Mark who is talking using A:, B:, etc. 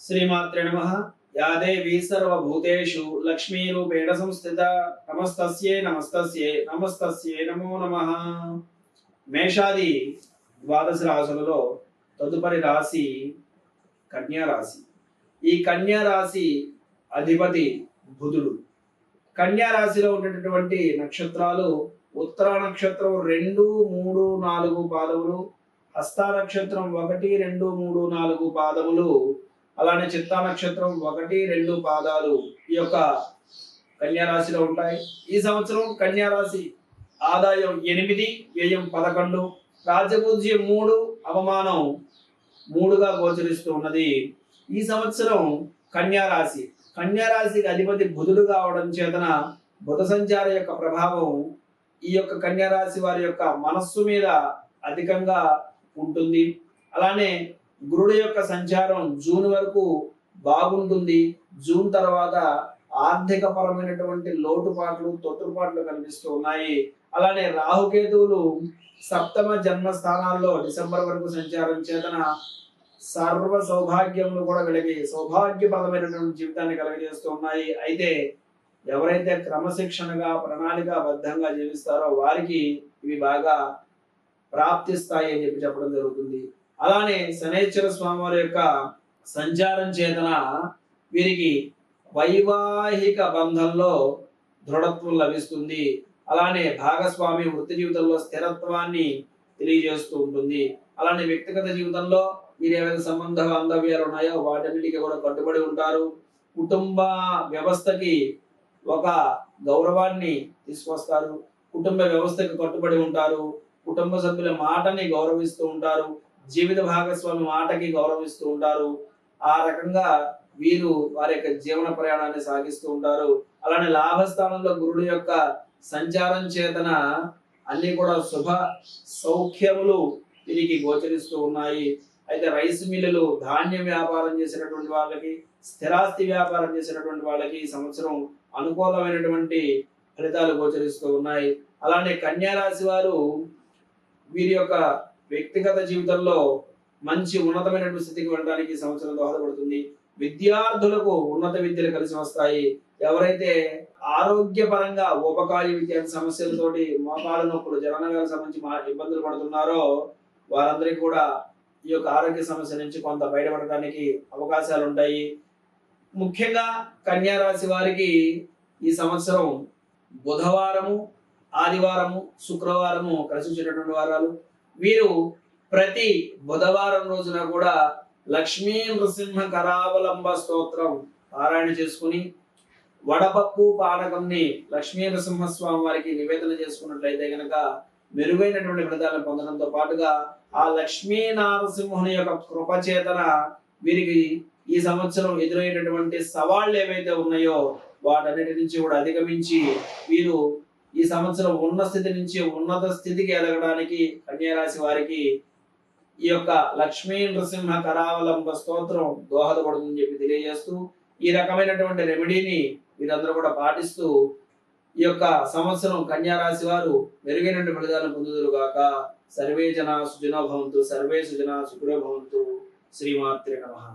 A: श्रीमात्रे नमः। या देवी सर्वभूतेषु लक्ष्मीरूपेण संस्थिता नमस्तस्यै नमस्तस्यै नमस्तस्यै नमो नमः। మేషాది ద్వాదశ రాశులలో తదుపరి రాశి కన్యా రాశి. ఈ కన్యా రాశి అధిపతి బుధుడు. కన్యా రాశిలో ఉన్నటువంటి నక్షత్రాలు ఉత్తర నక్షత్రం 2, 3, 4 పాదములు, హస్త నక్షత్రం 1, 2, 3, 4 పాదములు, అలానే చిత్తా నక్షత్రం 1, 2 పాదాలు ఈ యొక్క కన్యా రాశిలో ఉంటాయి. ఈ సంవత్సరం కన్యా రాశి ఆదాయం 8, వ్యయం 11, రాజపూజ్యం 3, అవమానం 3గా గోచరిస్తూ ఉన్నది. ఈ సంవత్సరం కన్యా రాశికి అధిపతి బుధుడు కావడం చేతన బుధ సంచార యొక్క ప్రభావం ఈ యొక్క కన్యా రాశి వారి యొక్క మనస్సు మీద అధికంగా ఉంటుంది. అలానే గురుడు యొక్క సంచారం జూన్ వరకు బాగుంటుంది. జూన్ తర్వాత ఆర్థిక పరమైనటువంటి లోటుపాట్లు తొట్టుపాట్లు కనిపిస్తూ ఉన్నాయి. అలానే రాహుకేతువులు సప్తమ జన్మ స్థానాల్లో డిసెంబర్ వరకు సంచారం చేతన సర్వ సౌభాగ్యములు కూడా కలిగి సౌభాగ్యపరమైనటువంటి జీవితాన్ని కలగజేస్తూ ఉన్నాయి. అయితే ఎవరైతే క్రమశిక్షణగా ప్రణాళికాబద్ధంగా జీవిస్తారో వారికి ఇవి బాగా ప్రాప్తిస్తాయి అని చెప్పడం జరుగుతుంది. అలానే శనైశ్వర స్వామి వారి యొక్క సంచారం చేతన వీరికి వైవాహిక బంధంలో దృఢత్వం లభిస్తుంది. అలానే భాగస్వామి వృత్తి జీవితంలో స్థిరత్వాన్ని తెలియజేస్తూ ఉంటుంది. అలానే వ్యక్తిగత జీవితంలో మీరు ఏవైతే సంబంధ బాంధవ్యాలు ఉన్నాయో వాటన్నిటికీ కూడా కట్టుబడి ఉంటారు. కుటుంబ వ్యవస్థకి ఒక గౌరవాన్ని తీసుకొస్తారు. కుటుంబ వ్యవస్థకి కట్టుబడి ఉంటారు. కుటుంబ సభ్యుల మాటని గౌరవిస్తూ ఉంటారు. జీవిత భాగస్వామి మాటకి గౌరవిస్తూ ఉంటారు. ఆ రకంగా వీరు వారి యొక్క జీవన ప్రయాణాన్ని సాగిస్తూ ఉంటారు. అలానే లాభస్థానంలో గురుడు యొక్క సంచారం చేతన అన్ని కూడా శుభ సౌఖ్యములు వీరికి గోచరిస్తూ ఉన్నాయి. అయితే రైస్ మిల్లులు, ధాన్యం వ్యాపారం చేసినటువంటి వాళ్ళకి, స్థిరాస్తి వ్యాపారం చేసినటువంటి వాళ్ళకి ఈ సంవత్సరం అనుకూలమైనటువంటి ఫలితాలు గోచరిస్తూ ఉన్నాయి. అలానే కన్యా రాశి వారు వీరి యొక్క వ్యక్తిగత జీవితంలో మంచి ఉన్నతమైనటువంటి స్థితికి వెళ్ళడానికి సంవత్సరం దోహదపడుతుంది. విద్యార్థులకు ఉన్నత విద్యలు కలిసి వస్తాయి. ఎవరైతే ఆరోగ్యపరంగా ఉపకాయ విద్య సమస్యలతోటి మోకాలు నొప్పులు, జననగాలకు సంబంధించి ఇబ్బందులు పడుతున్నారో వారందరికీ కూడా ఈ యొక్క ఆరోగ్య సమస్య నుంచి కొంత బయటపడడానికి అవకాశాలు ఉంటాయి. ముఖ్యంగా కన్యా రాశి వారికి ఈ సంవత్సరం బుధవారము, ఆదివారము, శుక్రవారము కలిసి వచ్చేటటువంటి వారాలు. వీరు ప్రతి బుధవారం రోజున కూడా లక్ష్మీ నృసింహ కరావలంబ స్తోత్రం పారాయణ చేసుకుని వడపప్పు పానకంని లక్ష్మీ నరసింహస్వామి వారికి నివేదన చేసుకున్నట్లయితే కనుక మెరుగైనటువంటి ఫలితాలను పొందడంతో పాటుగా ఆ లక్ష్మీ నరసింహుని యొక్క కృపచేతన వీరికి ఈ సంవత్సరం ఎదురైనటువంటి సవాళ్లు ఏవైతే ఉన్నాయో వాటన్నిటి నుంచి కూడా అధిగమించి వీరు ఈ సంవత్సరం ఉన్న స్థితి నుంచి ఉన్నత స్థితికి ఎదగడానికి కన్యా రాశి వారికి ఈ యొక్క లక్ష్మీ నృసింహ కరావలంబ స్తోత్రం దోహదపడుతుందని చెప్పి తెలియజేస్తూ ఈ రకమైనటువంటి రెమెడీని వీరందరూ కూడా పాటిస్తూ ఈ యొక్క సంవత్సరం కన్యా రాశి వారు మెరుగైనటువంటి ఫలితాలను పొందుదురుగాక. సర్వే జనా సుజనో భవంతు, సర్వే సుజనా సుఖినో భవంతు. శ్రీమాత్రే నమః.